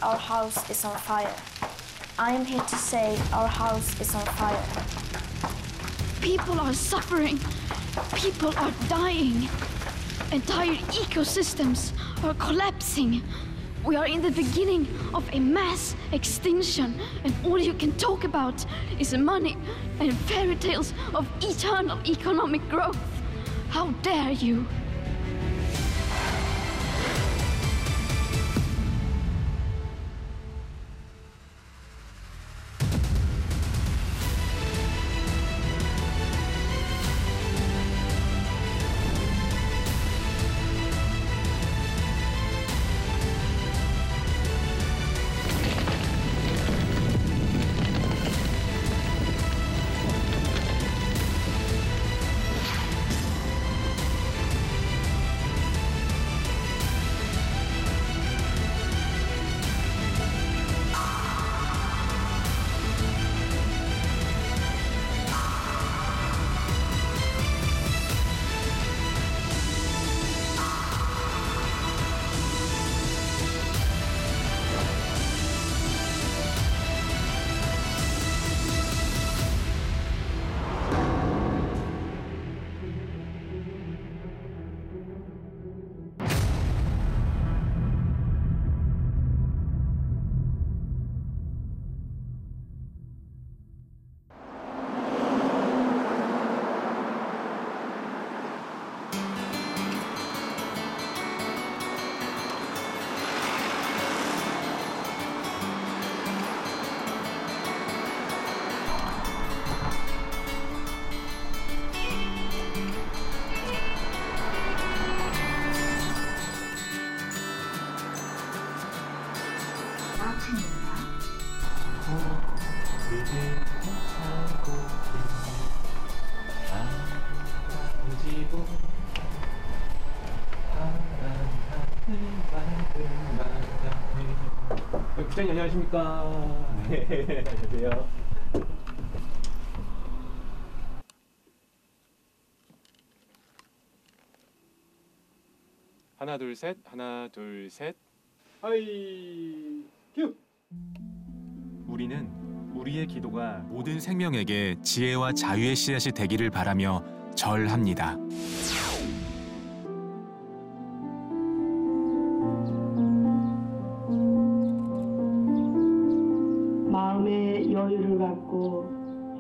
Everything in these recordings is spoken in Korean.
our house is on fire. I am here to say our house is on fire. People are suffering. People are dying. Entire ecosystems are collapsing. We are in the beginning of a mass extinction, and all you can talk about is money and fairy tales of eternal economic growth. How dare you? 부장님 안녕하십니까? 네, 안녕하세요. 하나 둘 셋, 하나 둘 셋. 하이 큐. 우리는 우리의 기도가 모든 생명에게 지혜와 자유의 씨앗이 되기를 바라며 절합니다. 마음의 여유를 갖고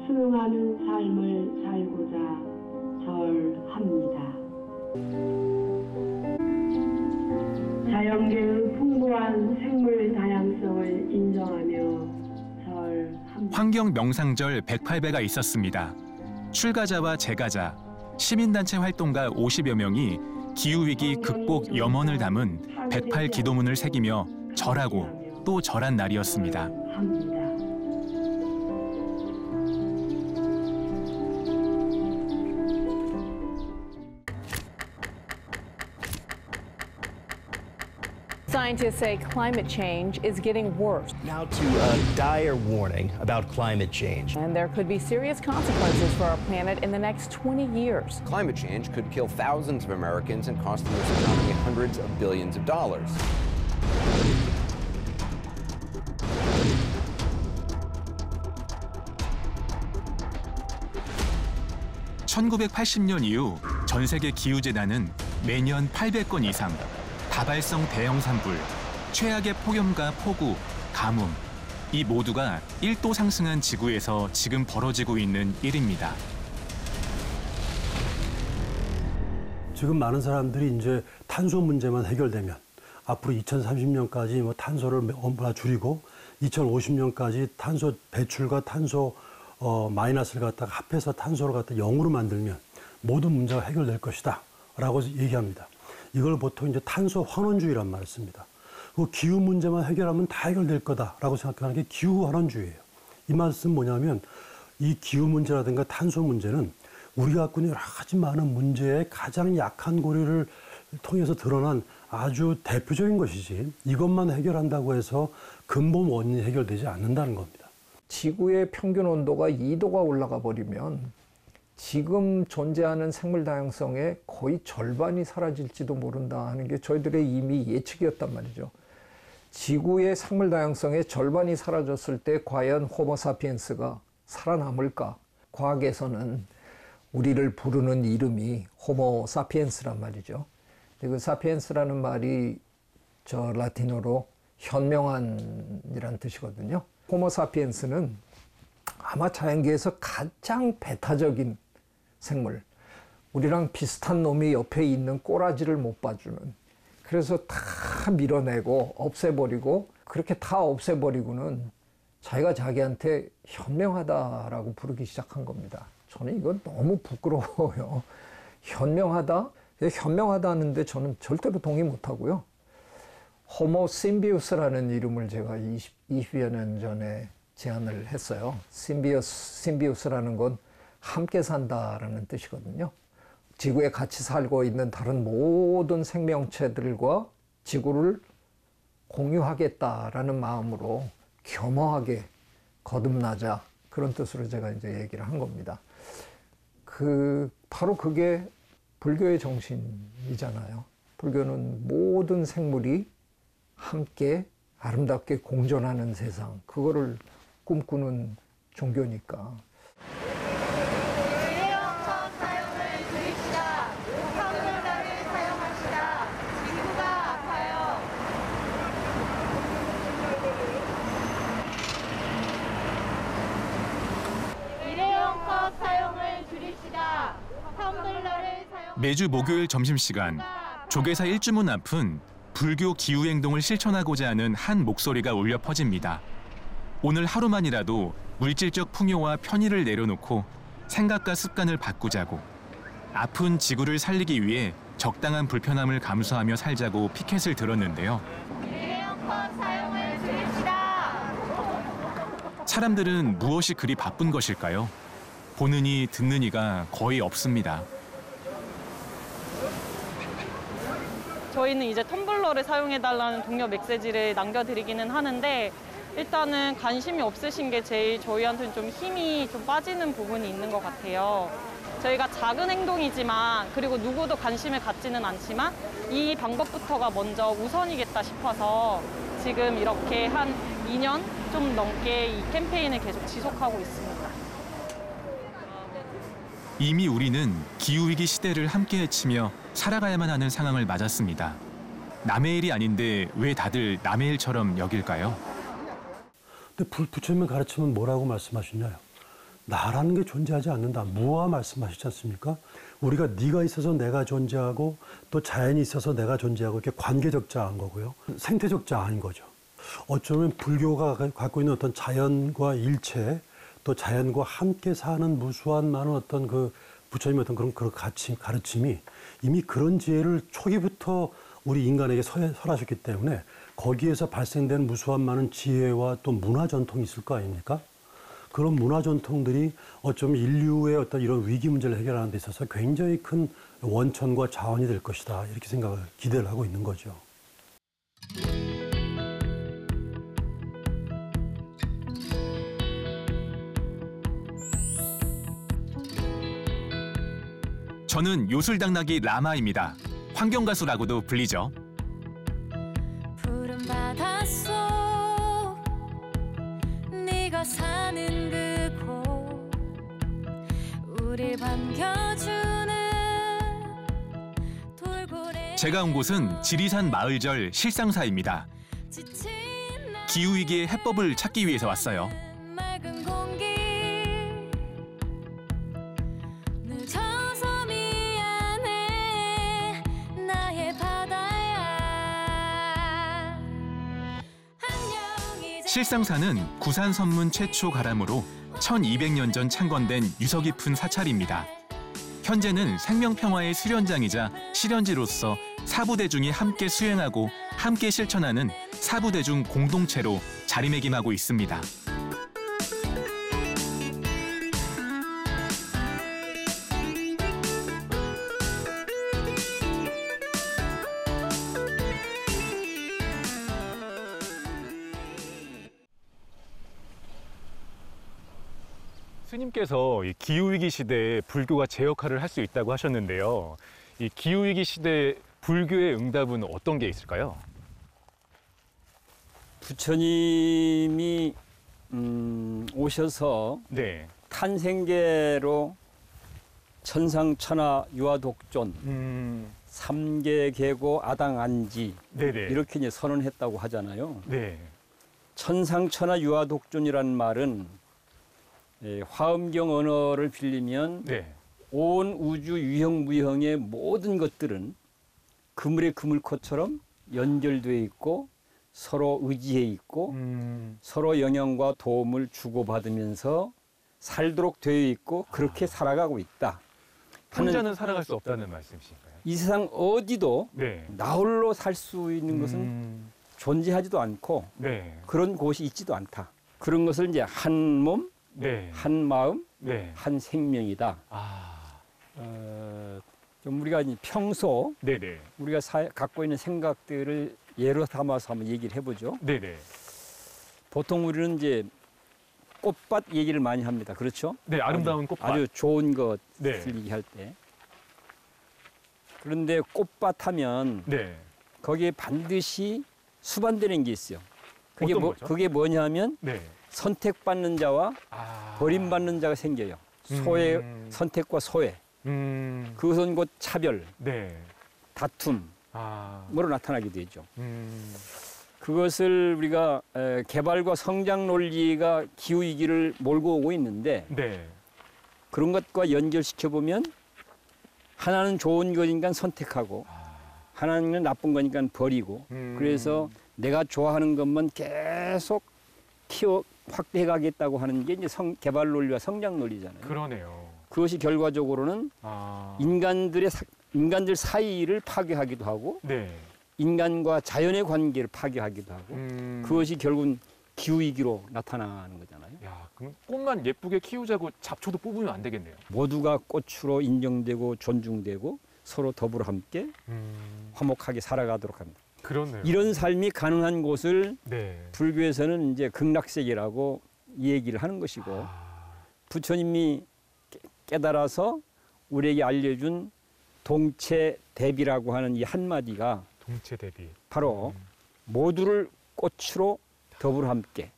순응하는 삶을 살고자 절합니다. 자연계의 풍부한 생물 다양성을 인정하며 절합니다. 환경 명상절 108배가 있었습니다. 출가자와 재가자, 시민단체 활동가 50여 명이 기후위기 극복 염원을 담은 108 기도문을 새기며 절하고 또 절한 날이었습니다. Scientists say climate change is getting worse. Now to a dire warning about climate change. And there could be serious consequences for our planet in the next 20 years. Climate change could kill thousands of Americans and cost the U.S. economy hundreds of billions of dollars. (1980년) 이후 전 세계 기후재난은 매년 800건 이상, 다발성 대형 산불, 최악의 폭염과 폭우, 가뭄, 이 모두가 1도 상승한 지구에서 지금 벌어지고 있는 일입니다. 지금 많은 사람들이 이제 탄소 문제만 해결되면 앞으로 2030년까지 뭐 탄소를 줄이고 2050년까지 탄소 배출과 탄소 마이너스를 갖다가 합해서 탄소를 갖다 0으로 만들면 모든 문제가 해결될 것이다 라고 얘기합니다. 이걸 보통 이제 탄소 환원주의란 말을 씁니다. 그 기후 문제만 해결하면 다 해결될 거다라고 생각하는 게 기후 환원주의예요. 이 말씀은 뭐냐면 이 기후 문제라든가 탄소 문제는 우리가 갖고 있는 여러 가지 많은 문제의 가장 약한 고리를 통해서 드러난 아주 대표적인 것이지 이것만 해결한다고 해서 근본 원인이 해결되지 않는다는 겁니다. 지구의 평균 온도가 2도가 올라가 버리면 지금 존재하는 생물 다양성의 거의 절반이 사라질지도 모른다 하는 게 저희들의 이미 예측이었단 말이죠. 지구의 생물 다양성의 절반이 사라졌을 때 과연 호모사피엔스가 살아남을까? 과학에서는 우리를 부르는 이름이 호모사피엔스란 말이죠. 그 사피엔스라는 말이 저 라틴어로 현명한이란 뜻이거든요. 호모사피엔스는 아마 자연계에서 가장 배타적인 생물, 우리랑 비슷한 놈이 옆에 있는 꼬라지를 못 봐주는, 그래서 다 밀어내고 없애버리고, 그렇게 다 없애버리고는 자기가 자기한테 현명하다라고 부르기 시작한 겁니다. 저는 이건 너무 부끄러워요. 현명하다? 현명하다는데 저는 절대로 동의 못하고요. 호모 심비우스라는 이름을 제가 20여 년 전에 제안을 했어요. 심비우스라는 건 함께 산다라는 뜻이거든요. 지구에 같이 살고 있는 다른 모든 생명체들과 지구를 공유하겠다라는 마음으로 겸허하게 거듭나자, 그런 뜻으로 제가 이제 얘기를 한 겁니다. 바로 그게 불교의 정신이잖아요. 불교는 모든 생물이 함께 아름답게 공존하는 세상, 그거를 꿈꾸는 종교니까. 일회용컵 사용을 줄입시다. 텀블러를 사용합시다. 지구가 아파요. 일회용컵 사용을 줄입시다. 텀블러를 사용. 매주 목요일 점심시간, 조계사 일주문 앞은 불교 기후행동을 실천하고자 하는 한 목소리가 울려 퍼집니다. 오늘 하루만이라도 물질적 풍요와 편의를 내려놓고 생각과 습관을 바꾸자고, 아픈 지구를 살리기 위해 적당한 불편함을 감수하며 살자고 피켓을 들었는데요. 일회용컵 사용을 줄입시다. 사람들은 무엇이 그리 바쁜 것일까요? 보는 이 듣는 이가 거의 없습니다. 저희는 이제 텀블러를 사용해달라는 동료 메시지를 남겨드리기는 하는데, 일단은 관심이 없으신 게 제일 저희한테는 좀 힘이 좀 빠지는 부분이 있는 것 같아요. 저희가 작은 행동이지만, 그리고 누구도 관심을 갖지는 않지만 이 방법부터가 먼저 우선이겠다 싶어서 지금 이렇게 한 2년 좀 넘게 이 캠페인을 계속 지속하고 있습니다. 이미 우리는 기후위기 시대를 함께 헤치며 살아가야만 하는 상황을 맞았습니다. 남의 일이 아닌데 왜 다들 남의 일처럼 여길까요? 근데 부처님의 가르침은 뭐라고 말씀하시냐요? 나라는 게 존재하지 않는다. 무아 말씀하시지 않습니까? 우리가 네가 있어서 내가 존재하고 또 자연이 있어서 내가 존재하고, 이렇게 관계적 자아인 거고요. 생태적 자아인 거죠. 어쩌면 불교가 갖고 있는 어떤 자연과 일체, 또 자연과 함께 사는 무수한 많은 어떤 그 부처님의 어떤 그런 가르침이 이미 그런 지혜를 초기부터 우리 인간에게 설하셨기 때문에 거기에서 발생된 무수한 많은 지혜와 또 문화 전통이 있을 거 아닙니까? 그런 문화 전통들이 어쩌면 인류의 어떤 이런 위기 문제를 해결하는 데 있어서 굉장히 큰 원천과 자원이 될 것이다, 이렇게 기대를 하고 있는 거죠. 저는 요술당나귀 라마입니다. 환경가수라고도 불리죠. 푸른 바닷속 네가 사는 그곳, 우릴 반겨주는 돌고래. 제가 온 곳은 지리산 마을절 실상사입니다. 기후위기의 해법을 찾기 위해서 왔어요. 맑은 공기 늦어서 미안해 나의 바다야. 실상사는 구산 선문 최초 가람으로 1200년 전 창건된 유서 깊은 사찰입니다. 현재는 생명평화의 수련장이자 실현지로서 사부대중이 함께 수행하고 함께 실천하는 사부대중 공동체로 자리매김하고 있습니다. 스님께서 이 기후위기 시대에 불교가 제 역할을 할 수 있다고 하셨는데요. 이 기후위기 시대에 불교의 응답은 어떤 게 있을까요? 부처님이 오셔서 네. 탄생계로 천상천하 유아독존, 삼계계고 아당안지 네네. 이렇게 이제 선언했다고 하잖아요. 네. 천상천하 유아독존이라는 말은 화엄경 언어를 빌리면 네. 온 우주 유형무형의 모든 것들은 그물의 그물코처럼 연결되어 있고 서로 의지해 있고 서로 영향과 도움을 주고받으면서 살도록 되어 있고 그렇게 살아가고 있다. 혼자는 살아갈 수 없다는 말씀이신가요? 이 세상 어디도 네. 나홀로 살 수 있는 것은 존재하지도 않고 네. 그런 곳이 있지도 않다. 그런 것을 이제 한 몸, 네. 한 마음, 네. 한 생명이다. 좀 우리가 이제 평소 네네. 우리가 갖고 있는 생각들을 예로 삼아서 한번 얘기를 해보죠. 네네. 보통 우리는 이제 꽃밭 얘기를 많이 합니다. 그렇죠? 네, 아름다운 꽃밭. 아주 좋은 것을 네. 얘기할 때. 그런데 꽃밭 하면 네. 거기에 반드시 수반되는 게 있어요. 그게 어떤 거죠? 그게 뭐냐면 네. 선택받는 자와 버림받는 자가 생겨요. 소외 선택과 소외. 그것은 곧 차별, 네. 다툼으로 나타나게 되죠. 그것을 우리가 개발과 성장 논리가 기후위기를 몰고 오고 있는데 네. 그런 것과 연결시켜 보면 하나는 좋은 거니까 선택하고 하나는 나쁜 거니까 버리고 그래서 내가 좋아하는 것만 계속 확대해 가겠다고 하는 게 이제 개발 논리와 성장 논리잖아요. 그러네요. 그것이 결과적으로는 인간들 사이를 파괴하기도 하고 네. 인간과 자연의 관계를 파괴하기도 하고 그것이 결국은 기후위기로 나타나는 거잖아요. 야, 그럼 꽃만 예쁘게 키우자고 잡초도 뽑으면 안 되겠네요. 모두가 꽃으로 인정되고 존중되고 서로 더불어 함께 화목하게 살아가도록 합니다. 그렇네요. 이런 삶이 가능한 곳을 네. 불교에서는 이제 극락세계라고 얘기를 하는 것이고 부처님이 깨달아서 우리에게 알려준 동체대비라고 하는 이 한마디가 동체대비. 바로 모두를 꽃으로 더불어 함께.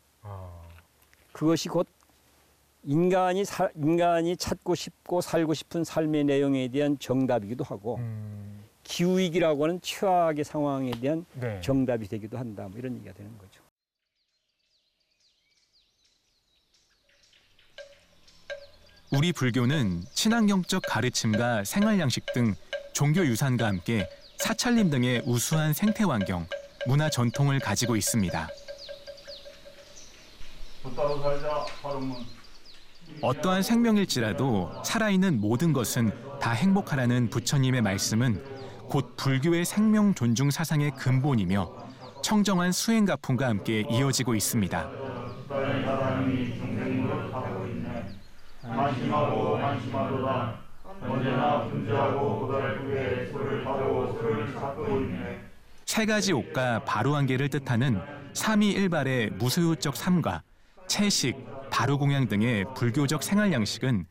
그것이 곧 인간이 찾고 싶고 살고 싶은 삶의 내용에 대한 정답이기도 하고 기후위기라고 하는 최악의 상황에 대한 네. 정답이 되기도 한다. 뭐 이런 얘기가 되는 거죠. 우리 불교는 친환경적 가르침과 생활 양식 등 종교 유산과 함께 사찰림 등의 우수한 생태 환경, 문화 전통을 가지고 있습니다. 어떠한 생명일지라도 살아있는 모든 것은 다 행복하라는 부처님의 말씀은 곧 불교의 생명 존중 사상의 근본이며 청정한 수행가품과 함께 이어지고 있습니다. 한심하고 한심하도다. 언제나 분주하고 고달프게 소를 타고 소를 찾고 있네. 세 가지 옥과 바루안개를 뜻하는 삼위일발의 무소유적 삶과 채식, 바루공양 등의 불교적 생활 양식은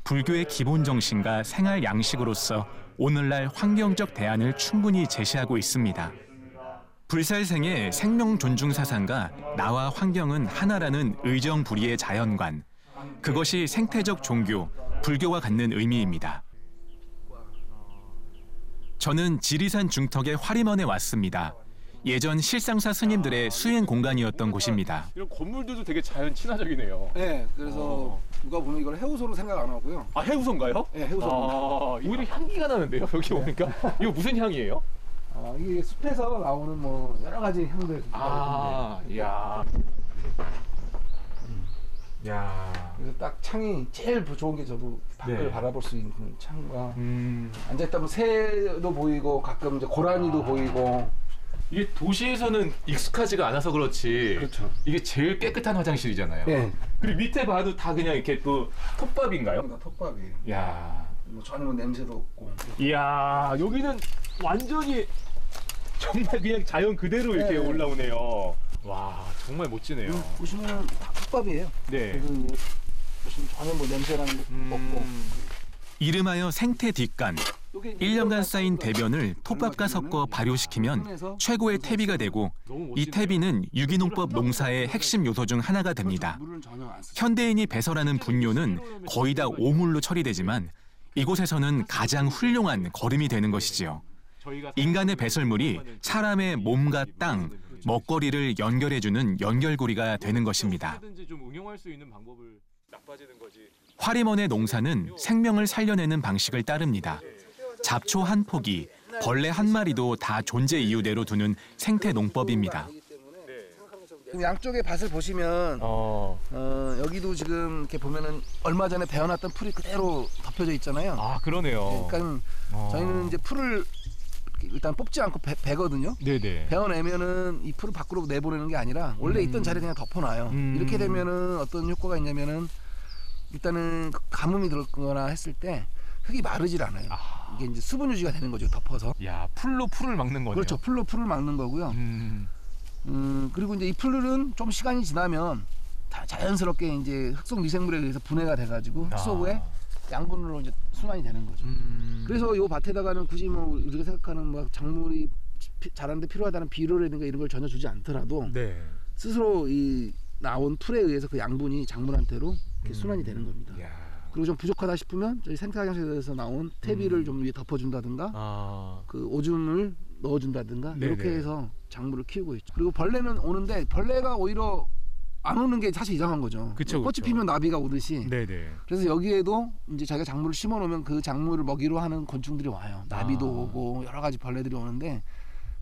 불교의 기본 정신과 생활 양식으로서 오늘날 환경적 대안을 충분히 제시하고 있습니다. 불살생의 생명 존중 사상과 나와 환경은 하나라는 의정부리의 자연관, 그것이 생태적 종교, 불교가 갖는 의미입니다. 저는 지리산 중턱의 화림원에 왔습니다. 예전 실상사 스님들의 수행 공간이었던 곳입니다. 이런 건물들도 되게 자연 친화적이네요. 네, 그래서 누가 보면 이걸 해우소로 생각 안 하고요. 아, 해우소인가요? 네, 해우소입니다. 오히려 향기가 나는데요, 여기 오니까. 이거 무슨 향이에요? 이게 숲에서 나오는 뭐 여러 가지 향들. 이야. 야. 그래서 딱 창이 제일 좋은 게 저도 밖을 네. 바라볼 수 있는 창과 앉아있다면 새도 보이고 가끔 이제 고라니도 보이고. 이게 도시에서는 익숙하지가 않아서 그렇지. 그렇죠. 이게 제일 깨끗한 화장실이잖아요. 네. 그리고 밑에 봐도 다 그냥 이렇게 또 톱밥인가요? 그러니까 톱밥이에요. 야. 뭐 전혀 뭐 냄새도 없고. 이야, 여기는 완전히 정말 그냥 자연 그대로 이렇게 올라오네요. 와, 정말 멋지네요. 보시면 다 톱밥이에요. 네. 보시면 전혀 뭐 냄새라는 것도 없고. 이름하여 생태 뒷간, 1년간 쌓인 대변을 톱밥과 섞어 발효시키면 최고의 퇴비가 되고 이 퇴비는 유기농법 농사의 핵심 요소 중 하나가 됩니다. 현대인이 배설하는 분뇨는 거의 다 오물로 처리되지만 이곳에서는 가장 훌륭한 거름이 되는 것이지요. 인간의 배설물이 사람의 몸과 땅, 먹거리를 연결해주는 연결고리가 되는 것입니다. 화림원의 농사는 생명을 살려내는 방식을 따릅니다. 잡초 한 포기, 벌레 한 마리도 다 존재 이유대로 두는 생태 농법입니다. 양쪽의 밭을 보시면 여기도 지금 이렇게 보면은 얼마 전에 베어놨던 풀이 그대로 덮여져 있잖아요. 아, 그러네요. 그러니까 저희는 이제 풀을 일단 뽑지 않고 베거든요. 네네. 베어내면은 이 풀을 밖으로 내보내는 게 아니라 원래 있던 자리에 그냥 덮어놔요. 이렇게 되면은 어떤 효과가 있냐면은 일단은 가뭄이 들거나 했을 때 흙이 마르질 않아요. 이게 이제 수분 유지가 되는 거죠. 덮어서. 야, 풀로 풀을 막는 거네요. 그렇죠. 풀로 풀을 막는 거고요. 그리고 이제 이 풀은 좀 시간이 지나면 다 자연스럽게 이제 흑속 미생물에 의해서 분해가 돼가지고 흙속에 양분으로 이제 순환이 되는 거죠. 그래서 이 밭에다가는 굳이 뭐 우리가 생각하는 뭐 작물이 자라는데 필요하다는 비료라든가 이런 걸 전혀 주지 않더라도 스스로 이 나온 풀에 의해서 그 양분이 작물한테로 이렇게 순환이 되는 겁니다. 그리고 좀 부족하다 싶으면 저희 생태화장실에서 나온 퇴비를 좀 위에 덮어준다든가 그 오줌을 넣어준다든가 이렇게 해서 작물을 키우고 있죠. 그리고 벌레는 오는데 벌레가 오히려 안 오는 게 사실 이상한 거죠. 그쵸, 꽃이 피면 나비가 오듯이. 네네. 그래서 여기에도 이제 자기가 작물을 심어 놓으면 그 작물을 먹이로 하는 곤충들이 와요. 나비도 오고 여러 가지 벌레들이 오는데,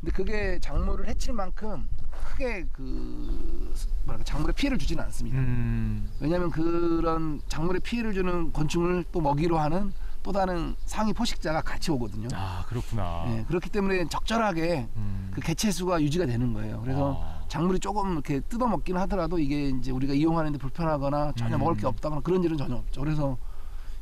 근데 그게 작물을 해칠 만큼 크게 그 뭐랄까 작물에 피해를 주지는 않습니다. 왜냐하면 그런 작물에 피해를 주는 곤충을 또 먹이로 하는 또 다른 상위 포식자가 같이 오거든요. 아, 그렇구나. 네, 그렇기 때문에 적절하게 그 개체 수가 유지가 되는 거예요. 그래서 작물이 조금 이렇게 뜯어 먹기는 하더라도 이게 이제 우리가 이용하는데 불편하거나 전혀 먹을 게 없다거나 그런 일은 전혀 없죠. 그래서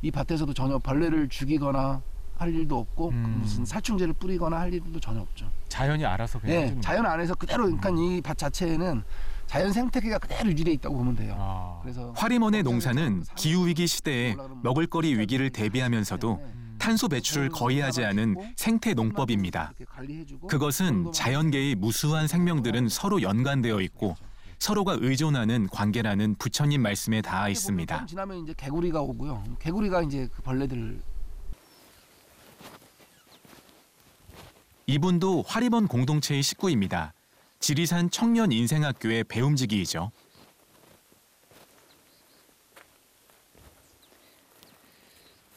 이 밭에서도 전혀 벌레를 죽이거나 할 일도 없고 무슨 살충제를 뿌리거나 할 일도 전혀 없죠. 자연이 알아서 그냥. 네, 자연 안에서 그대로 그러니까 이 밭 자체에는 자연 생태계가 그대로 유지되어 있다고 보면 돼요. 그래서 화림원의 농사는 기후위기 시대에 먹을거리 위기를 대비하면서도 탄소 배출을 거의 하지 않은 생태 농법입니다. 그것은 자연계의 무수한 생명들은 서로 연관되어 있고 서로가 의존하는 관계라는 부처님 말씀에 닿아 있습니다. 지나면 이제 개구리가 오고요. 개구리가 이제 그 벌레들을. 이분도 화림원 공동체의 식구입니다. 지리산 청년인생학교의 배움직이이죠.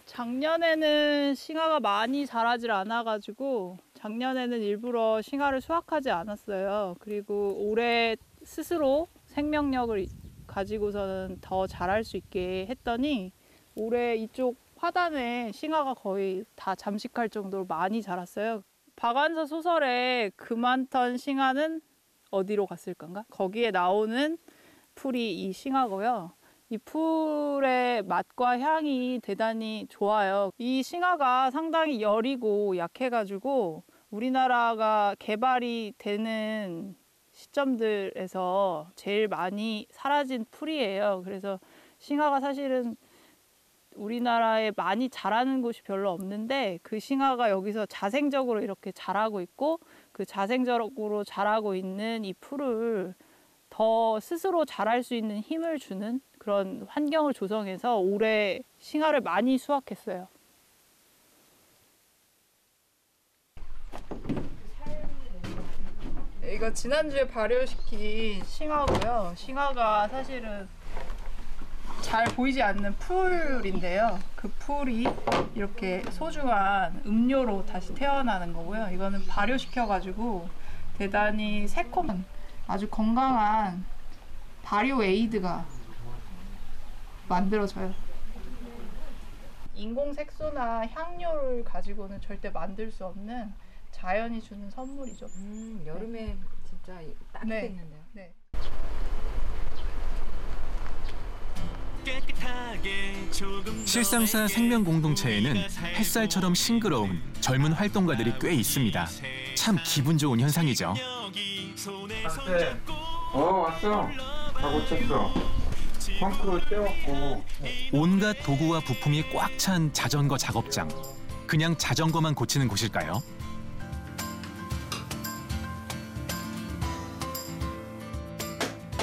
작년에는 싱화가 많이 자라질 않아가지고 작년에는 일부러 싱화를 수확하지 않았어요. 그리고 올해 스스로 생명력을 가지고서는 더 자랄 수 있게 했더니 올해 이쪽 화단에 싱화가 거의 다 잠식할 정도로 많이 자랐어요. 박완서 소설에 그만턴 싱화는 어디로 갔을 건가? 거기에 나오는 풀이 이 싱화고요. 이 풀의 맛과 향이 대단히 좋아요. 이 싱화가 상당히 여리고 약해가지고 우리나라가 개발이 되는 시점들에서 제일 많이 사라진 풀이에요. 그래서 싱화가 사실은 우리나라에 많이 자라는 곳이 별로 없는데 그 싱화가 여기서 자생적으로 이렇게 자라고 있고 그 자생적으로 자라고 있는 이 풀을 더 스스로 자랄 수 있는 힘을 주는 그런 환경을 조성해서 올해 싱화를 많이 수확했어요. 이거 지난주에 발효시킨 싱화고요. 싱화가 사실은 잘 보이지 않는 풀인데요. 그 풀이 이렇게 소중한 음료로 다시 태어나는 거고요. 이거는 발효시켜가지고 대단히 새콤한 아주 건강한 발효 에이드가 만들어져요. 인공 색소나 향료를 가지고는 절대 만들 수 없는 자연이 주는 선물이죠. 여름에 진짜 딱이겠는데요. 네. 실상사 생명공동체에는 햇살처럼 싱그러운 젊은 활동가들이 꽤 있습니다. 참 기분 좋은 현상이죠. 왔어. 다 고쳤어. 펑크 떼었고. 온갖 도구와 부품이 꽉 찬 자전거 작업장. 그냥 자전거만 고치는 곳일까요?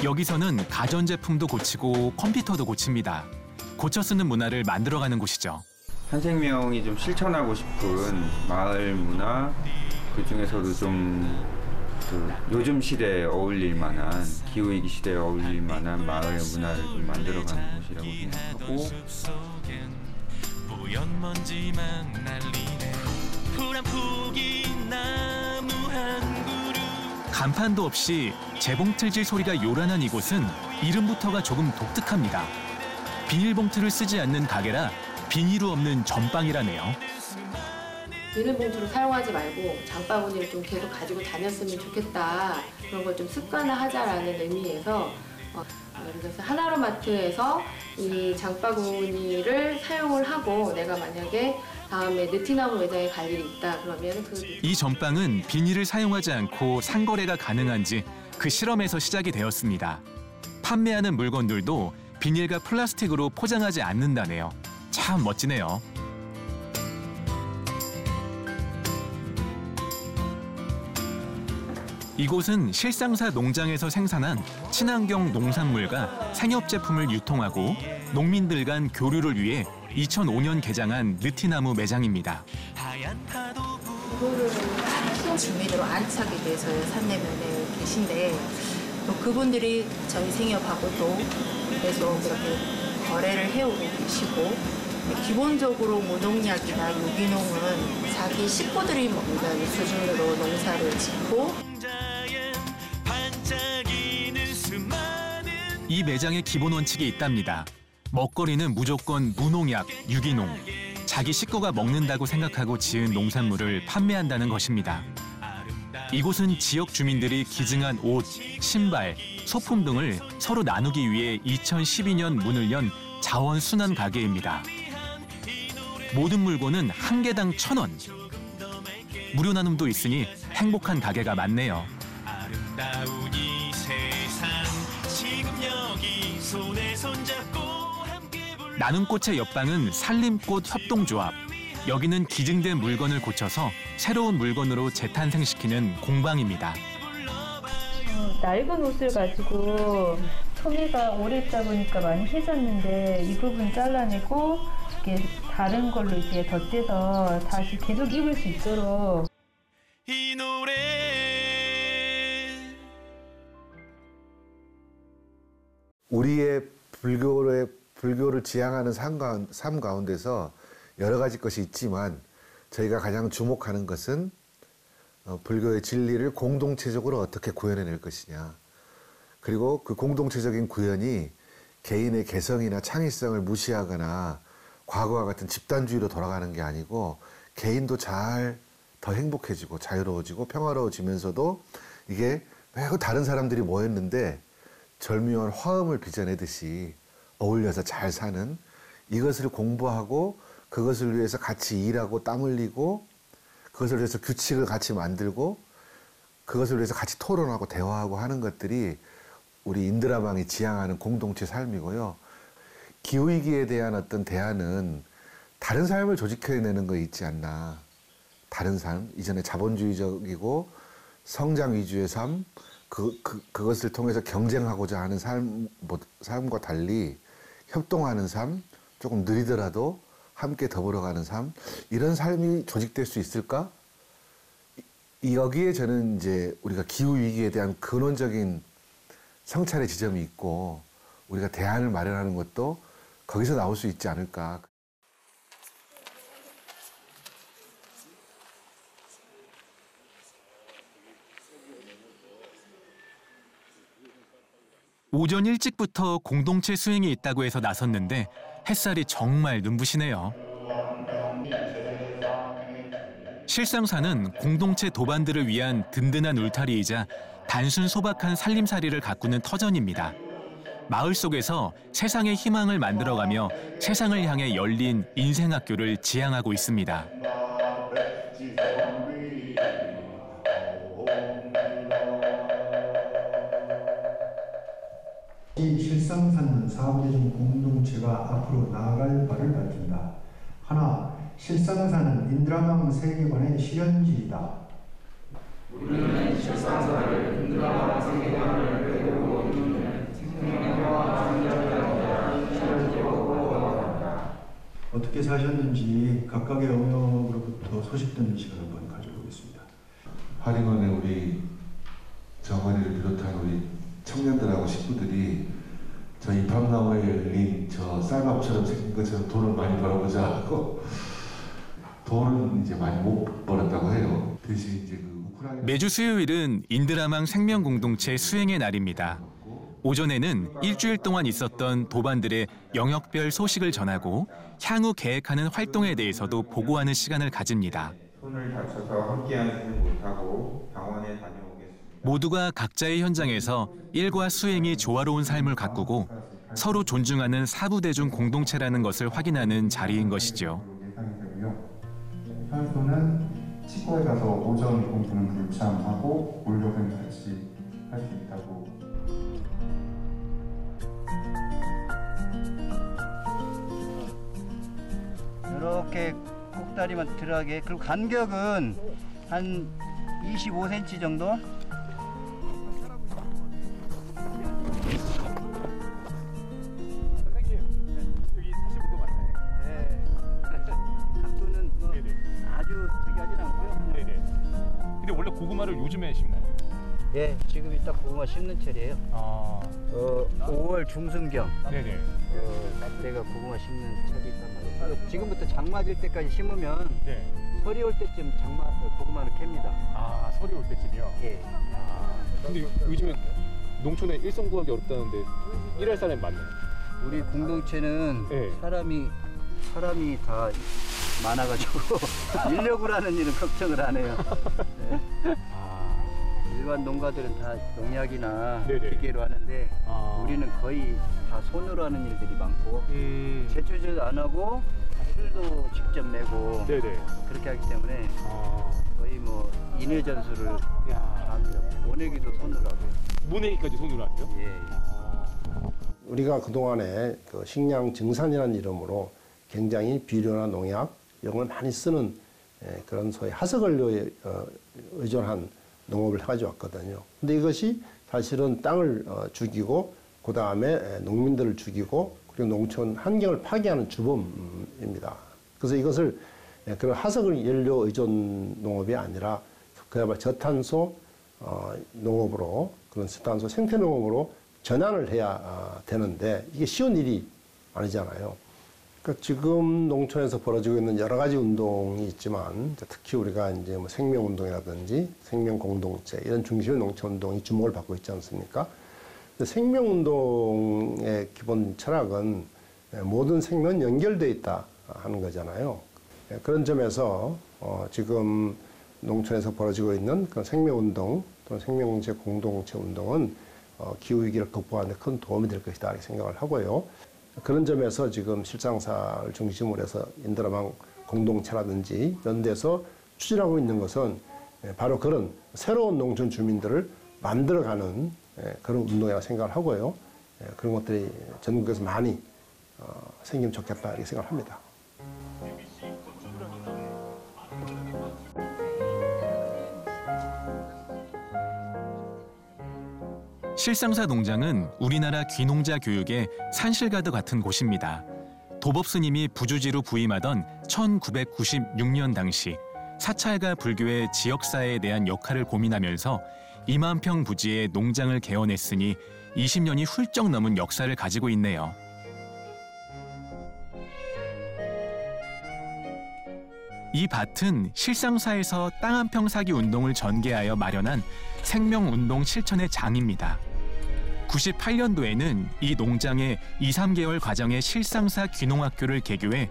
여기서는 가전제품도 고치고 컴퓨터도 고칩니다. 고쳐 쓰는 문화를 만들어가는 곳이죠. 한 생명이 좀 실천하고 싶은 마을 문화, 그 중에서도 좀 요즘 시대에 어울릴 만한, 기후위기 시대에 어울릴 만한 마을 문화를 좀 만들어가는 곳이라고 생각하고, 간판도 없이 재봉틀질 소리가 요란한 이곳은 이름부터가 조금 독특합니다. 비닐봉투를 쓰지 않는 가게라 비닐우 없는 전빵이라네요. 비닐봉투를 사용하지 말고 장바구니를 좀 계속 가지고 다녔으면 좋겠다. 그런 걸 좀 습관화하자라는 의미에서 그래서 하나로마트에서 이 장바구니를 사용을 하고 내가 만약에 다음에 느티나무 매장에 갈 일이 있다 그러면 이 전빵은 비닐을 사용하지 않고 상거래가 가능한지 그 실험에서 시작이 되었습니다. 판매하는 물건들도 비닐과 플라스틱으로 포장하지 않는다네요. 참 멋지네요. 이곳은 실상사 농장에서 생산한 친환경 농산물과 생협 제품을 유통하고 농민들 간 교류를 위해 2005년 개장한 느티나무 매장입니다. 이거를 하시는 주민으로 안착이 돼서 산내면에 계신데 또 그분들이 저희 생협하고도 계속 그렇게 거래를 해오고 계시고 기본적으로 무농약이나 유기농은 자기 식구들이 먹는 수준으로 농사를 짓고 이 매장의 기본 원칙이 있답니다. 먹거리는 무조건 무농약, 유기농. 자기 식구가 먹는다고 생각하고 지은 농산물을 판매한다는 것입니다. 이곳은 지역 주민들이 기증한 옷, 신발, 소품 등을 서로 나누기 위해 2012년 문을 연 자원순환 가게입니다. 모든 물건은 한 개당 1,000원. 무료 나눔도 있으니 행복한 가게가 많네요. 나눔꽃의 옆방은 산림꽃 협동조합. 여기는 기증된 물건을 고쳐서 새로운 물건으로 재탄생시키는 공방입니다. 낡은 옷을 가지고 소매가 오래 있다 보니까 많이 해졌는데 이 부분 잘라내고 이렇게 다른 걸로 이제 덧대서 다시 계속 입을 수 있도록. 우리의 불교를 지향하는 삶 가운데서 여러 가지 것이 있지만 저희가 가장 주목하는 것은 불교의 진리를 공동체적으로 어떻게 구현해낼 것이냐. 그리고 그 공동체적인 구현이 개인의 개성이나 창의성을 무시하거나 과거와 같은 집단주의로 돌아가는 게 아니고 개인도 더 행복해지고 자유로워지고 평화로워지면서도 이게 매우 다른 사람들이 모였는데 절묘한 화음을 빚어내듯이 어울려서 잘 사는, 이것을 공부하고 그것을 위해서 같이 일하고 땀 흘리고 그것을 위해서 규칙을 같이 만들고 그것을 위해서 같이 토론하고 대화하고 하는 것들이 우리 인드라방이 지향하는 공동체 삶이고요. 기후위기에 대한 어떤 대안은 다른 삶을 조직해내는 거 있지 않나. 다른 삶, 이전에 자본주의적이고 성장 위주의 삶, 그것을 통해서 경쟁하고자 하는 삶과 달리 협동하는 삶, 조금 느리더라도 함께 더불어가는 삶, 이런 삶이 조직될 수 있을까? 여기에 저는 이제 우리가 기후위기에 대한 근원적인 성찰의 지점이 있고 우리가 대안을 마련하는 것도 거기서 나올 수 있지 않을까. 오전 일찍부터 공동체 수행이 있다고 해서 나섰는데 햇살이 정말 눈부시네요. 실상사는 공동체 도반들을 위한 든든한 울타리이자 단순 소박한 살림살이를 가꾸는 터전입니다. 마을 속에서 세상의 희망을 만들어가며 세상을 향해 열린 인생학교를 지향하고 있습니다. 이 실상사는 사업재정 공동체가 앞으로 나아갈 바를 밝힌다. 하나, 실상사는 인드라망 세계관의 실현지이다. 우리는 실상사를 인드라망 세계관을 배우고 있는 생명과 창조자의 실현지로 보고합니다. 어떻게 사셨는지 각각의 영역으로부터 소식 듣는 시간을 한번 가져보겠습니다. 하링원의 우리 정원이를 비롯한 우리 청년들하고 식구들이 저 이팝나무에 열린 저 쌀밥처럼 생긴 것처럼 돈을 많이 벌어보자 하고 돈은 이제 많이 못 벌었다고 해요. 대신 이제 그 우크라이나 매주 수요일은 인드라망 생명공동체 수행의 날입니다. 오전에는 일주일 동안 있었던 도반들의 영역별 소식을 전하고 향후 계획하는 활동에 대해서도 보고하는 시간을 가집니다. 손을 다쳐서 함께하지는 못하고 병원에 다녀오겠습니다. 모두가 각자의 현장에서 일과 수행이 조화로운 삶을 가꾸고 서로 존중하는 사부대중 공동체라는 것을 확인하는 자리인 것이죠. 현소는 치과에 가서 오전 공부는 불참하고 오후는 같이 할 수 있다고. 이렇게 꼭다리만 들어가게. 그리고 간격은 한 25cm 정도. 근데 원래 고구마를 요즘에 심나요? 예, 지금 이따 고구마 심는 철이에요. 5월 중순경. 네네. 그때가 고구마 심는 철이 있단 말이에요. 지금부터 장 맞을 때까지 심으면 설이 올 때쯤 고구마를 캡니다. 아, 설이 올 때쯤이요? 예. 근데 요즘에 농촌에 일손 구하기 어렵다는데 일할 사람이 많네요. 우리 공동체는 사람이 다 많아가지고 인력으로라는 일은 걱정을 안 해요. 네. 일반 농가들은 다 농약이나 기계로 하는데 우리는 거의 다 손으로 하는 일들이 많고 제초제도 안 하고 풀도 직접 메고 그렇게 하기 때문에 거의 뭐 인해 전술을 다 합니다. 모내기도 손으로 하고요. 모내기까지 손으로 하세요? 예. 우리가 그동안에 그 식량 증산이라는 이름으로 굉장히 비료나 농약 이런 걸 많이 쓰는 그런 소위 하석원료에 의존한 농업을 해가지고 왔거든요. 근데 이것이 사실은 땅을 죽이고 그 다음에 농민들을 죽이고 그리고 농촌 환경을 파괴하는 주범입니다. 그래서 이것을 그런 하석연료 의존 농업이 아니라 그야말로 저탄소 농업으로 그런 저탄소 생태 농업으로 전환을 해야 되는데 이게 쉬운 일이 아니잖아요. 그러니까 지금 농촌에서 벌어지고 있는 여러 가지 운동이 있지만 특히 우리가 이제 뭐 생명운동이라든지 생명공동체 이런 중심의 농촌운동이 주목을 받고 있지 않습니까? 생명운동의 기본 철학은 모든 생명은 연결되어 있다 하는 거잖아요. 그런 점에서 지금 농촌에서 벌어지고 있는 그런 생명운동 또는 생명체 공동체 운동은 기후위기를 극복하는 데 큰 도움이 될 것이다 이렇게 생각을 하고요. 그런 점에서 지금 실상사를 중심으로 해서 인드라망 공동체라든지 이런 데서 추진하고 있는 것은 바로 그런 새로운 농촌 주민들을 만들어가는 그런 운동이라고 생각을 하고요. 그런 것들이 전국에서 많이 생기면 좋겠다 이렇게 생각을 합니다. 실상사 농장은 우리나라 귀농자 교육의 산실가드 같은 곳입니다. 도법스님이 부주지로 부임하던 1996년 당시 사찰과 불교의 지역사회에 대한 역할을 고민하면서 2만 평 부지의 농장을 개원했으니 20년이 훌쩍 넘은 역사를 가지고 있네요. 이 밭은 실상사에서 땅 한 평 사기 운동을 전개하여 마련한 생명운동 실천의 장입니다. 98년도에는 이 농장에 2~3개월 과정의 실상사 귀농학교를 개교해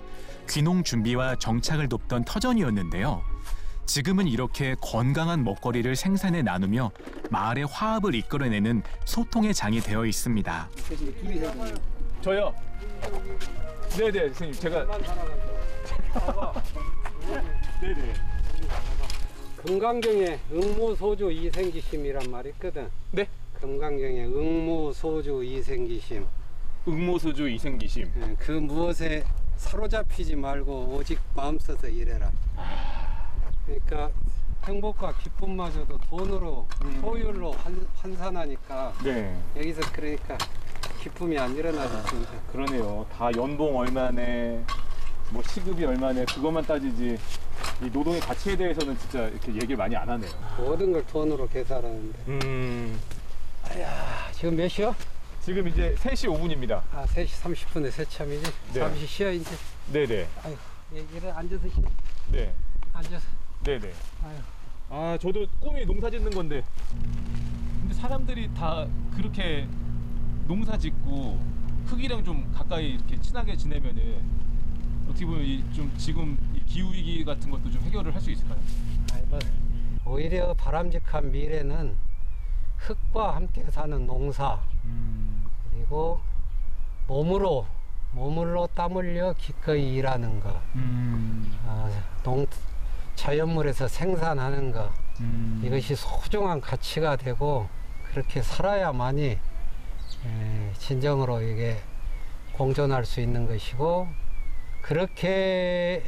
귀농 준비와 정착을 돕던 터전이었는데요. 지금은 이렇게 건강한 먹거리를 생산해 나누며 마을의 화합을 이끌어내는 소통의 장이 되어 있습니다. 저요? 네네, 선생님. 제가 네네. 금강경에 응무소주 이생기심이란 말이 있거든. 네? 금강경에 응무소주 이생기심. 응모소주 이생기심. 그 무엇에 사로잡히지 말고 오직 마음 써서 일해라. 그러니까 행복과 기쁨마저도 돈으로 효율로 환산하니까 네. 여기서 그러니까 기쁨이 안 일어나지. 그러네요. 다 연봉 얼마네, 뭐 시급이 얼마네, 그것만 따지지 이 노동의 가치에 대해서는 진짜 이렇게 얘기를 많이 안 하네요. 모든 걸 돈으로 계산하는데. 아야, 지금 몇 시야? 지금 이제 3시 5분입니다. 아, 3시 30분에 세참이지? 네. 잠시 쉬어 이제. 네네. 아유, 얘기를 앉아서 쉬어. 네. 앉아서. 네네. 아유. 아, 저도 꿈이 농사 짓는 건데. 근데 사람들이 다 그렇게 농사 짓고 흙이랑 좀 가까이 이렇게 친하게 지내면은 어떻게 보면 좀 지금 이 기후 위기 같은 것도 좀 해결을 할 수 있을까요? 아니, 뭐 오히려 바람직한 미래는 흙과 함께 사는 농사, 그리고 몸으로 땀 흘려 기꺼이 일하는 거, 자연물에서 생산하는 거, 이것이 소중한 가치가 되고 그렇게 살아야만이 진정으로 이게 공존할 수 있는 것이고, 그렇게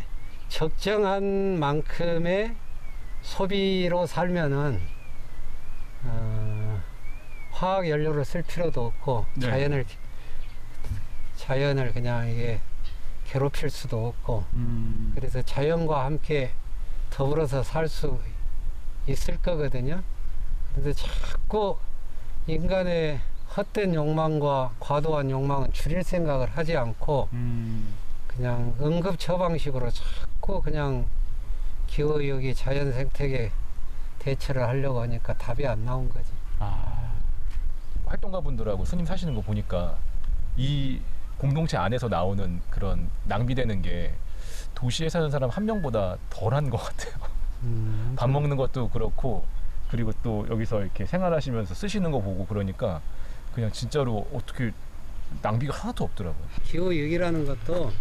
적정한 만큼의 소비로 살면은 화학 연료를 쓸 필요도 없고, 네. 자연을 그냥 이게 괴롭힐 수도 없고, 그래서 자연과 함께 더불어서 살 수 있을 거거든요. 그런데 자꾸 인간의 헛된 욕망과 과도한 욕망은 줄일 생각을 하지 않고 그냥 응급 처방식으로 자꾸 그냥 기후위기 자연 생태계 대처를 하려고 하니까 답이 안 나온 거지. 활동가분들하고 스님 사시는 거 보니까 이 공동체 안에서 나오는 그런 낭비되는 게 도시에 사는 사람 한 명보다 덜한 것 같아요. 밥 먹는 것도 그렇고, 그리고 또 여기서 이렇게 생활하시면서 쓰시는 거 보고 그러니까 그냥 진짜로 어떻게 낭비가 하나도 없더라고요. 기후위기라는 것도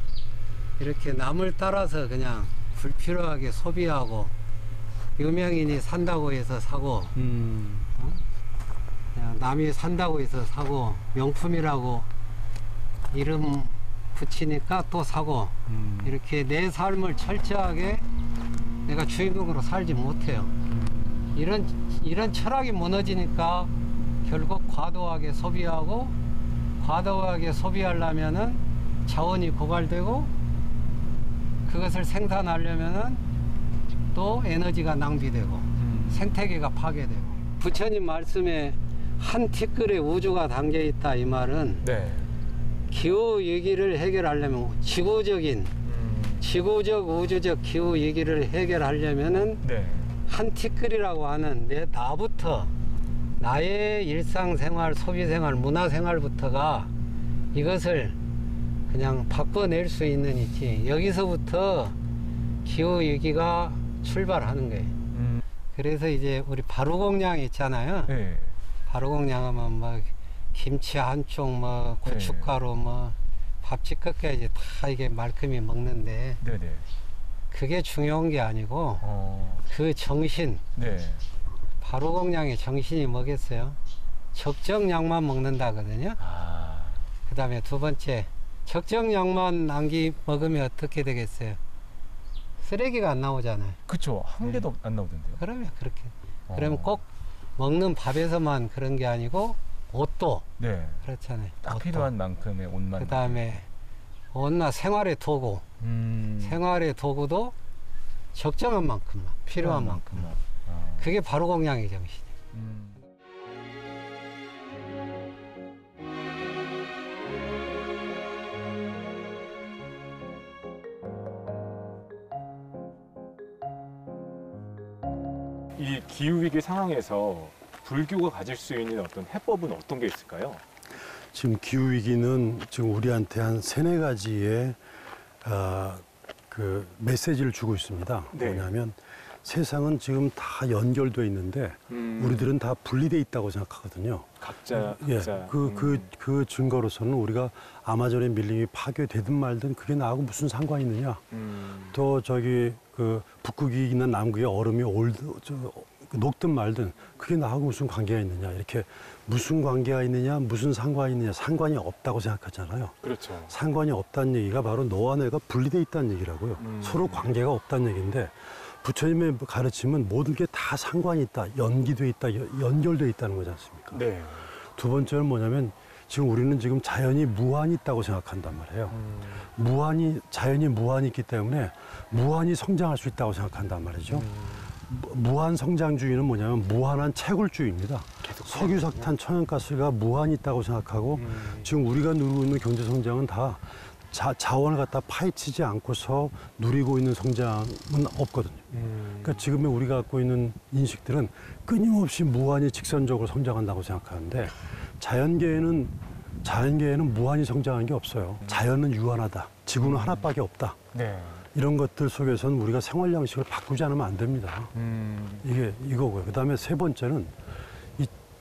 이렇게 남을 따라서 그냥 불필요하게 소비하고, 유명인이 산다고 해서 사고, 그냥 남이 산다고 해서 사고, 명품이라고 이름 붙이니까 또 사고, 이렇게 내 삶을 철저하게 내가 주인공으로 살지 못해요. 이런 철학이 무너지니까 결국 과도하게 소비하고, 과도하게 소비하려면은 자원이 고갈되고, 그것을 생산하려면은 또 에너지가 낭비되고, 생태계가 파괴되고. 부처님 말씀에 한 티끌에 우주가 담겨 있다, 이 말은 네. 기후 위기를 해결하려면 지구적 우주적 기후 위기를 해결하려면은 네. 한 티끌이라고 하는 나부터, 나의 일상생활, 소비생활, 문화생활부터가 이것을 그냥 바꿔낼 수 있는 있지. 여기서부터 기후 위기가 출발하는 거예요. 그래서 이제 우리 바루공양 있잖아요. 네. 바루공양하면 뭐 김치 한 쪽, 뭐 고춧가루, 뭐 밥집 끝까지 다 이게 말끔히 먹는데, 네네. 그게 중요한 게 아니고 그 정신. 네. 바루공양의 정신이 뭐겠어요? 적정량만 먹는다거든요. 그 다음에 두 번째, 적정량만 먹으면 어떻게 되겠어요? 쓰레기가 안 나오잖아요. 그쵸. 한 개도 안 나오던데요. 그러면 그렇게. 그러면 꼭 먹는 밥에서만 그런 게 아니고 옷도 네. 그렇잖아요. 딱 필요한 만큼의 옷만. 그 다음에 옷나 생활의 도구. 생활의 도구도 적정한 만큼만, 필요한 만큼만. 그게 바로 공양의 정신이에요. 이 기후위기 상황에서 불교가 가질 수 있는 어떤 해법은 어떤 게 있을까요? 지금 기후위기는 지금 우리한테 한 3-4가지의 그 메시지를 주고 있습니다. 네. 뭐냐면 세상은 지금 다 연결되어 있는데 우리들은 다 분리되어 있다고 생각하거든요. 각자. 그 증거로서는 우리가 아마존의 밀림이 파괴되든 말든 그게 나하고 무슨 상관이 있느냐. 또 저기 그 북극이 있는 남극의 얼음이 녹든 말든 그게 나하고 무슨 관계가 있느냐, 이렇게 무슨 관계가 있느냐, 무슨 상관이 있느냐, 상관이 없다고 생각하잖아요. 그렇죠. 상관이 없다는 얘기가 바로 너와 내가 분리돼 있다는 얘기라고요. 서로 관계가 없다는 얘기인데, 부처님의 가르침은 모든 게 다 상관이 있다, 연기돼 있다, 연결돼 있다는 거지 않습니까? 네. 두 번째는 뭐냐면, 지금 우리는 지금 자연이 무한히 있다고 생각한단 말이에요. 자연이 무한히 있기 때문에 무한히 성장할 수 있다고 생각한단 말이죠. 무한 성장주의는 뭐냐면 무한한 채굴주의입니다. 석유석탄, 천연가스가 무한히 있다고 생각하고, 지금 우리가 누리고 있는 경제 성장은 다 자원을 갖다 파헤치지 않고서 누리고 있는 성장은 없거든요. 그러니까 지금의 우리가 갖고 있는 인식들은 끊임없이 무한히 직선적으로 성장한다고 생각하는데, 자연계에는 무한히 성장하는 게 없어요. 자연은 유한하다. 지구는 하나밖에 없다. 네. 이런 것들 속에서는 우리가 생활 양식을 바꾸지 않으면 안 됩니다. 이게 이거고요. 그다음에 세 번째는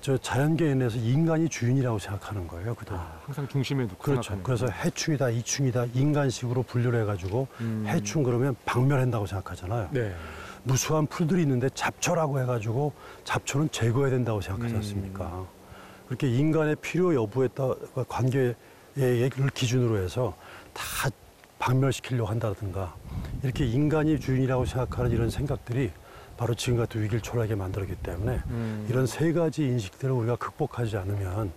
저 자연계에 대해서 인간이 주인이라고 생각하는 거예요. 그동안. 항상 중심에 두고 그렇죠. 생각하는 그래서 해충이다, 이충이다, 인간식으로 분류를 해가지고 해충 그러면 박멸한다고 생각하잖아요. 네. 무수한 풀들이 있는데 잡초라고 해가지고 잡초는 제거해야 된다고 생각하지 않습니까? 그렇게 인간의 필요 여부에 따라 관계의 얘기를 기준으로 해서 다 박멸시키려고 한다든가, 이렇게 인간이 주인이라고 생각하는 이런 생각들이 바로 지금 같은 위기를 초래하게 만들었기 때문에 이런 세 가지 인식들을 우리가 극복하지 않으면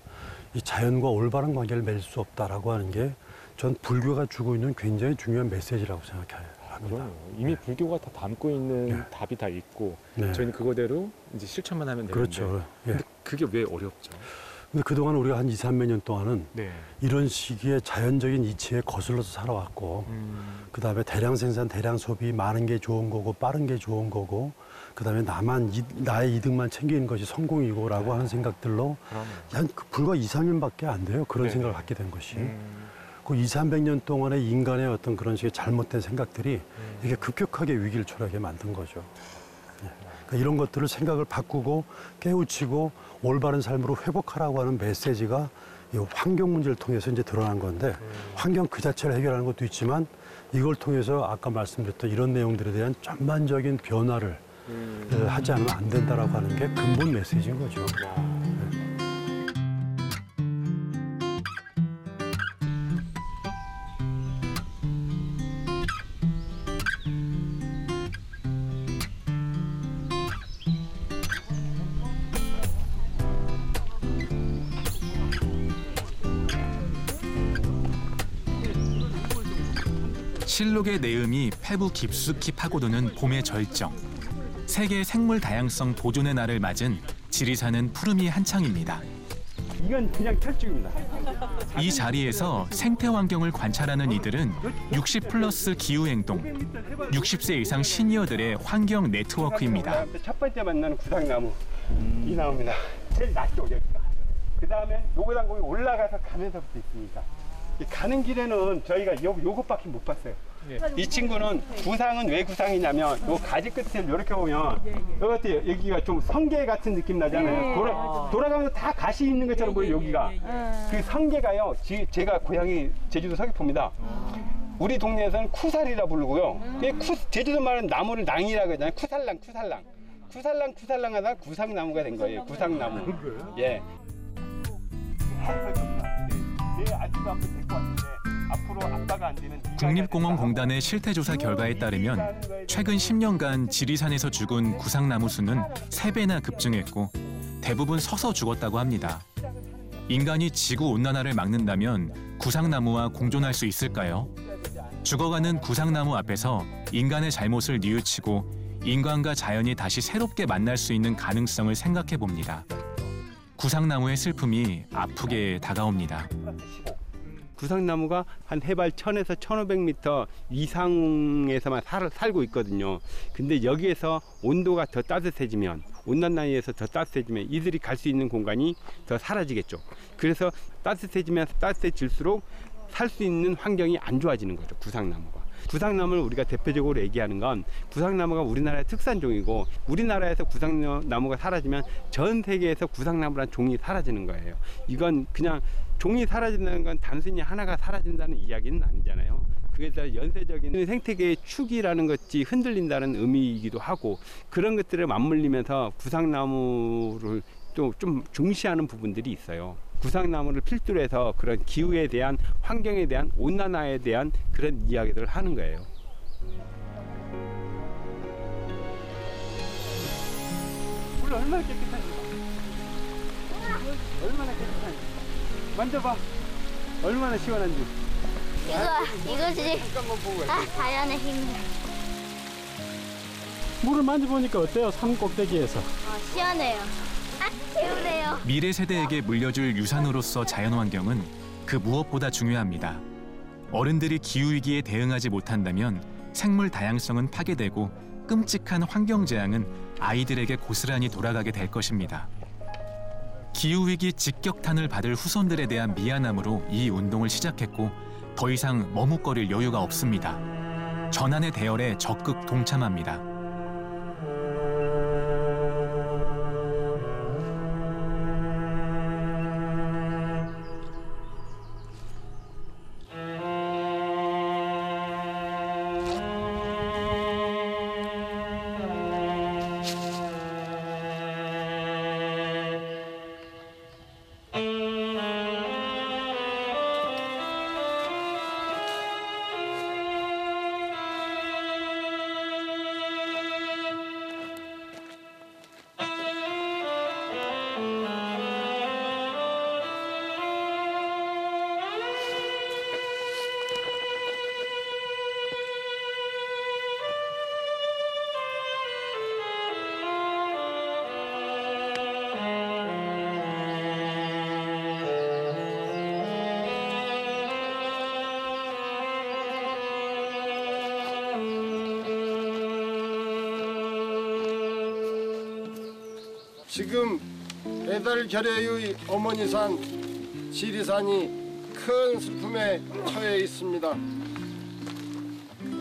이 자연과 올바른 관계를 맺을 수 없다라고 하는 게 전 불교가 주고 있는 굉장히 중요한 메시지라고 생각합니다. 이미 불교가 다 담고 있는 답이 다 있고, 저희는 그거대로 이제 실천만 하면 되는데, 그렇죠. 근데 그게 왜 어렵죠? 근데 그동안 우리가 한 2, 300년 동안은 네. 이런 시기에 자연적인 이치에 거슬러서 살아왔고, 그 다음에 대량 생산, 대량 소비, 많은 게 좋은 거고, 빠른 게 좋은 거고, 그 다음에 나의 이득만 챙기는 것이 성공이고라고 하는 생각들로 한 불과 2, 3년밖에 안 돼요. 그런 생각을 갖게 된 것이. 그 2, 300년 동안의 인간의 어떤 그런 식의 잘못된 생각들이 이게 급격하게 위기를 초래하게 만든 거죠. 그러니까 이런 것들을 생각을 바꾸고 깨우치고 올바른 삶으로 회복하라고 하는 메시지가 이 환경 문제를 통해서 이제 드러난 건데, 환경 그 자체를 해결하는 것도 있지만 이걸 통해서 아까 말씀드렸던 이런 내용들에 대한 전반적인 변화를 하지 않으면 안 된다라고 하는 게 근본 메시지인 거죠. 실록의 내음이 패부 깊숙이 파고드는 봄의 절정. 세계 생물 다양성 보존의 날을 맞은 지리산은 푸름이 한창입니다. 이건 그냥 철쭉입니다. 이 자리에서 생태 환경을 관찰하는 이들은 60+ 기후행동, 60세 이상 시니어들의 환경 네트워크입니다. 첫 번째 만나는 구상나무, 이 나무입니다. 제일 낮죠, 여기가. 그 다음에 노고단공이 올라가서 가면서부터 있습니다. 가는 길에는 저희가 요것밖에 못 봤어요. 이 친구는 구상은 왜 구상이냐면 요 가지 끝을 이렇게 보면 이것도 여기가 좀 성게 같은 느낌 나잖아요. 돌아가면서 다 가시 있는 것처럼 보여요. 여기가 그 성게가요, 제가 고향이 제주도 서귀포입니다. 우리 동네에서는 쿠살이라 부르고요. 제주도 말은 나무를 낭이라고 하잖아요. 쿠살랑 하다 구상나무가 된 거예요. 구상나무. 예. 국립공원공단의 실태조사 결과에 따르면 최근 10년간 지리산에서 죽은 구상나무 수는 3배나 급증했고 대부분 서서 죽었다고 합니다. 인간이 지구온난화를 막는다면 구상나무와 공존할 수 있을까요? 죽어가는 구상나무 앞에서 인간의 잘못을 뉘우치고 인간과 자연이 다시 새롭게 만날 수 있는 가능성을 생각해 봅니다. 구상나무의 슬픔이 아프게 다가옵니다. 구상나무가 한 해발 1000에서 1500m 이상에서만 살고 있거든요. 근데 여기에서 온도가 더 따뜻해지면, 온난화에서 더 따뜻해지면 이들이 갈 수 있는 공간이 더 사라지겠죠. 그래서 따뜻해지면 따뜻해질수록 살 수 있는 환경이 안 좋아지는 거죠, 구상나무가. 구상나무를 우리가 대표적으로 얘기하는 건, 구상나무가 우리나라의 특산종이고 우리나라에서 구상나무가 사라지면 전 세계에서 구상나무란 종이 사라지는 거예요. 이건 그냥 종이 사라진다는 건 단순히 하나가 사라진다는 이야기는 아니잖아요. 그에 따라 연쇄적인 생태계의 축이라는 것이 흔들린다는 의미이기도 하고 그런 것들을 맞물리면서 구상나무를 또 좀 중시하는 부분들이 있어요. 구상나무를 필두로 해서 그런 기후에 대한 환경에 대한 온난화에 대한 그런 이야기들을 하는 거예요. 물 얼마나 깨끗한지 얼마나 깨끗한지 만져봐. 얼마나 시원한지. 이거지. 자연의 힘. 물을 만져보니까 어때요? 산 꼭대기에서. 시원해요. 개운해요. 미래 세대에게 물려줄 유산으로서 자연환경은 그 무엇보다 중요합니다. 어른들이 기후위기에 대응하지 못한다면 생물 다양성은 파괴되고 끔찍한 환경재앙은 아이들에게 고스란히 돌아가게 될 것입니다. 기후위기 직격탄을 받을 후손들에 대한 미안함으로 이 운동을 시작했고 더 이상 머뭇거릴 여유가 없습니다. 전환의 대열에 적극 동참합니다. 지금 배달 결의의 어머니산 지리산이 큰 슬픔에 처해 있습니다.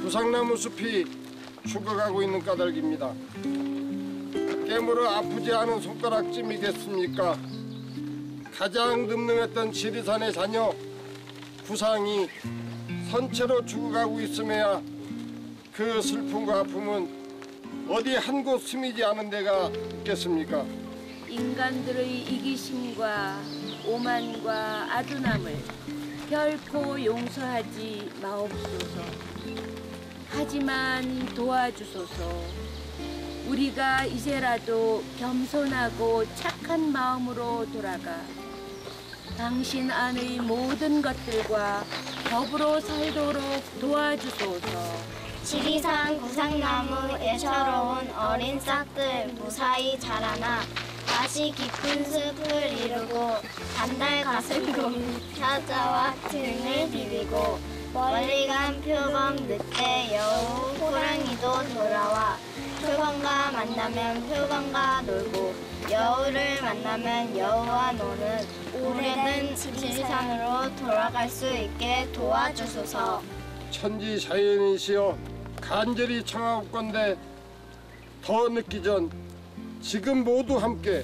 구상나무 숲이 죽어가고 있는 까닭입니다. 깨물어 아프지 않은 손가락쯤이겠습니까? 가장 늠름했던 지리산의 자녀 구상이 선체로 죽어가고 있음에야 그 슬픔과 아픔은 어디 한 곳 스미지 않은 데가 있겠습니까? 인간들의 이기심과 오만과 아둔함을 결코 용서하지 마옵소서. 하지만 도와주소서. 우리가 이제라도 겸손하고 착한 마음으로 돌아가 당신 안의 모든 것들과 더불어 살도록 도와주소서. 지리산 구상나무 애처로운 어린 싹들 무사히 자라나 다시 깊은 숲을 이루고 반달 가슴곰이 찾아와 등을 비비고 멀리 간 표범 늑대 여우 호랑이도 돌아와 표범과 만나면 표범과 놀고 여우를 만나면 여우와 노는 오래된 지리산으로 돌아갈 수 있게 도와주소서. 천지 자연이시여 간절히 청하옵건대 더 늦기 전 지금 모두 함께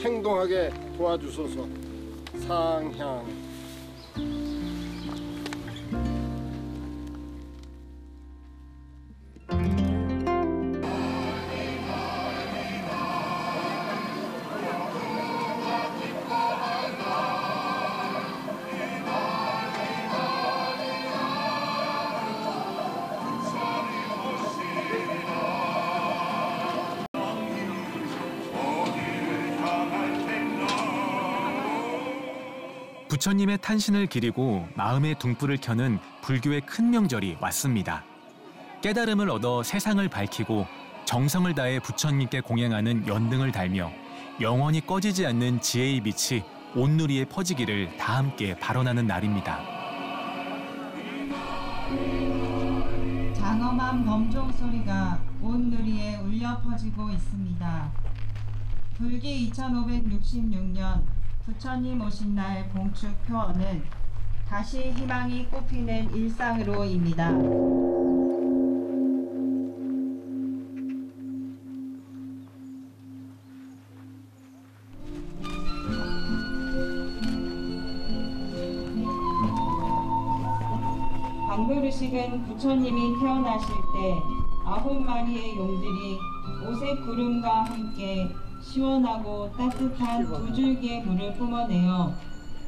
행동하게 도와주소서. 상향. 부처님의 탄신을 기리고 마음의 등불을 켜는 불교의 큰 명절이 왔습니다. 깨달음을 얻어 세상을 밝히고 정성을 다해 부처님께 공양하는 연등을 달며 영원히 꺼지지 않는 지혜의 빛이 온누리에 퍼지기를 다 함께 발언하는 날입니다. 장엄한 범종 소리가 온누리에 울려 퍼지고 있습니다. 불기 2566년 부처님 오신 날 봉축 표어는 다시 희망이 꽃피는 일상으로입니다. 광묘리 의식은 부처님이 태어나실 때 9마리의 용들이 오색 구름과 함께 시원하고 따뜻한 두 줄기의 물을 뿜어내어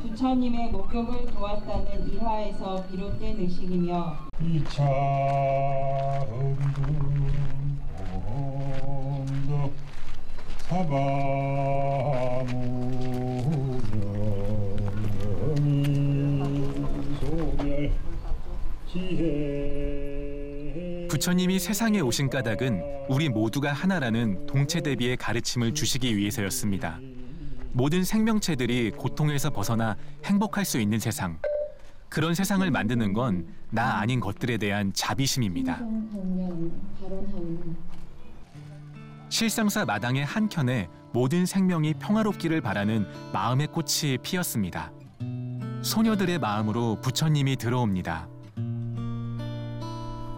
부처님의 목욕을 도왔다는 일화에서 비롯된 의식이며 이차음도 부처님이 세상에 오신 까닭은 우리 모두가 하나라는 동체대비의 가르침을 주시기 위해서였습니다. 모든 생명체들이 고통에서 벗어나 행복할 수 있는 세상. 그런 세상을 만드는 건 나 아닌 것들에 대한 자비심입니다. 실상사 마당의 한켠에 모든 생명이 평화롭기를 바라는 마음의 꽃이 피었습니다. 소녀들의 마음으로 부처님이 들어옵니다.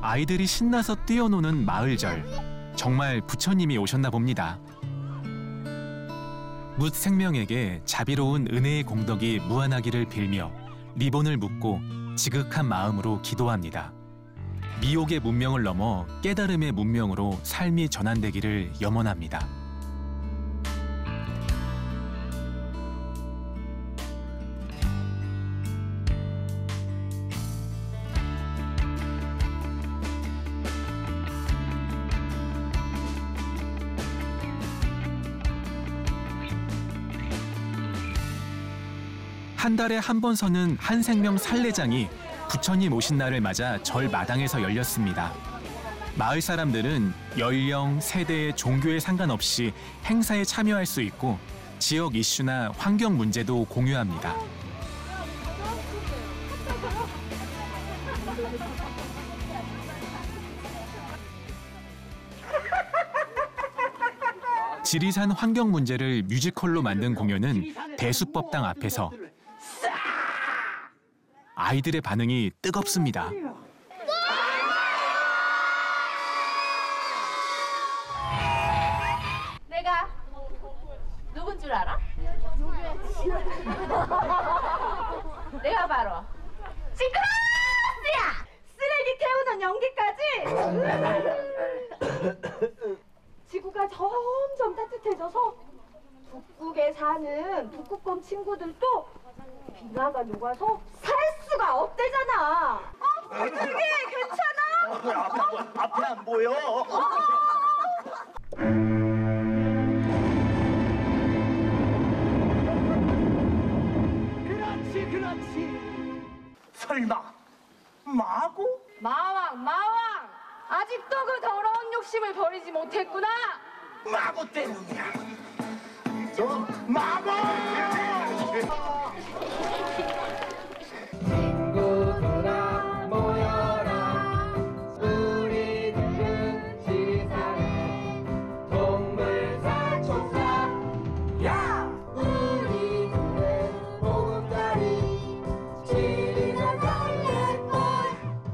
아이들이 신나서 뛰어노는 마을절. 정말 부처님이 오셨나 봅니다. 묻 생명에게 자비로운 은혜의 공덕이 무한하기를 빌며 리본을 묶고 지극한 마음으로 기도합니다. 미혹의 문명을 넘어 깨달음의 문명으로 삶이 전환되기를 염원합니다. 한 달에 한 번 서는 한생명 살례장이 부처님 오신 날을 맞아 절 마당에서 열렸습니다. 마을 사람들은 연령, 세대, 종교에 상관없이 행사에 참여할 수 있고 지역 이슈나 환경 문제도 공유합니다. 지리산 환경 문제를 뮤지컬로 만든 공연은 대수법당 앞에서 아이들의 반응이 뜨겁습니다. 내가 누군 줄 알아? 내가 바로 시크라스야! 쓰레기 태우는 연기까지! 지구가 점점 따뜻해져서 북극에 사는 북극곰 친구들도 빙하가 녹아서 살 수가 없대잖아. 그게 괜찮아? 앞에 안 보여. 그렇지. 설마 마고? 마왕 아직도 그 더러운 욕심을 버리지 못했구나. 마고 때문이야. 마고! 친구들아 모여라. 우리들은 지리산의 동물사총사. 야! 우리들은 보금자리 지리산 살레골.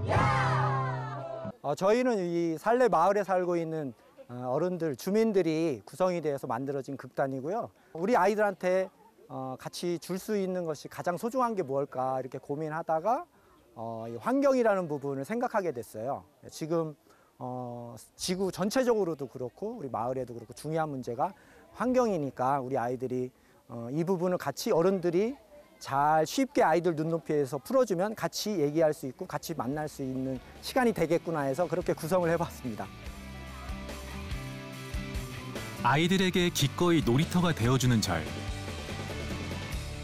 야! 저희는 이 살레 마을에 살고 있는 어른들, 주민들이 구성이 되어서 만들어진 극단이고요. 우리 아이들한테 같이 줄 수 있는 것이 가장 소중한 게 뭘까 이렇게 고민하다가 이 환경이라는 부분을 생각하게 됐어요. 지금 지구 전체적으로도 그렇고 우리 마을에도 그렇고 중요한 문제가 환경이니까 우리 아이들이 이 부분을 같이 어른들이 잘 쉽게 아이들 눈높이에서 풀어주면 같이 얘기할 수 있고 같이 만날 수 있는 시간이 되겠구나 해서 그렇게 구성을 해봤습니다. 아이들에게 기꺼이 놀이터가 되어주는 절.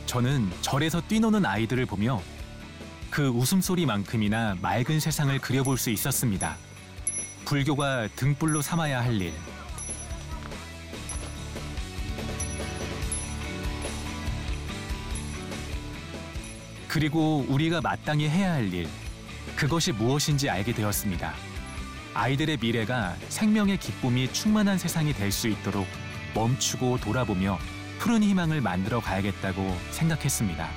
저는 절에서 뛰노는 아이들을 보며 그 웃음소리만큼이나 맑은 세상을 그려볼 수 있었습니다. 불교가 등불로 삼아야 할 일. 그리고 우리가 마땅히 해야 할 일. 그것이 무엇인지 알게 되었습니다. 아이들의 미래가 생명의 기쁨이 충만한 세상이 될 수 있도록 멈추고 돌아보며 푸른 희망을 만들어 가야겠다고 생각했습니다.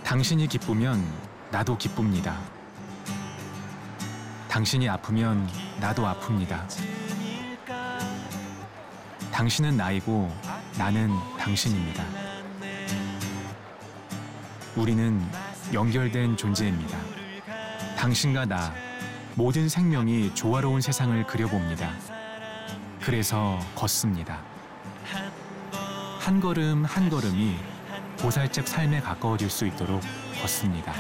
당신이 기쁘면 나도 기쁩니다. 당신이 아프면 나도 아픕니다. 당신은 나이고 나는 당신입니다. 우리는 연결된 존재입니다. 당신과 나, 모든 생명이 조화로운 세상을 그려봅니다. 그래서 걷습니다. 한 걸음 한 걸음이 보살책 삶에 가까워질 수 있도록 걷습니다.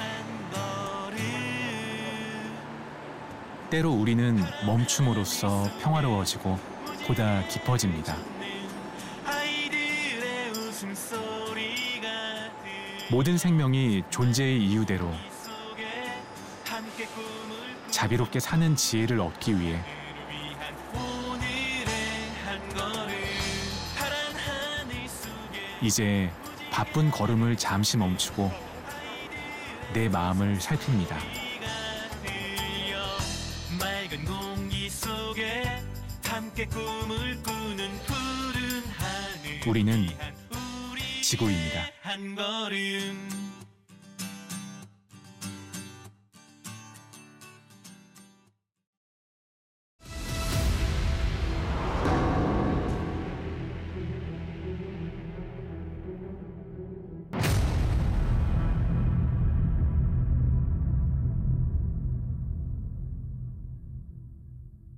때로 우리는 멈춤으로써 평화로워지고 보다 깊어집니다. 모든 생명이 존재의 이유대로 자비롭게 사는 지혜를 얻기 위해 이제 바쁜 걸음을 잠시 멈추고 내 마음을 살핍니다. 맑은 공기 속에 함께 꿈을 꾸는 푸른 하늘. 우리는 지구입니다. 한 걸음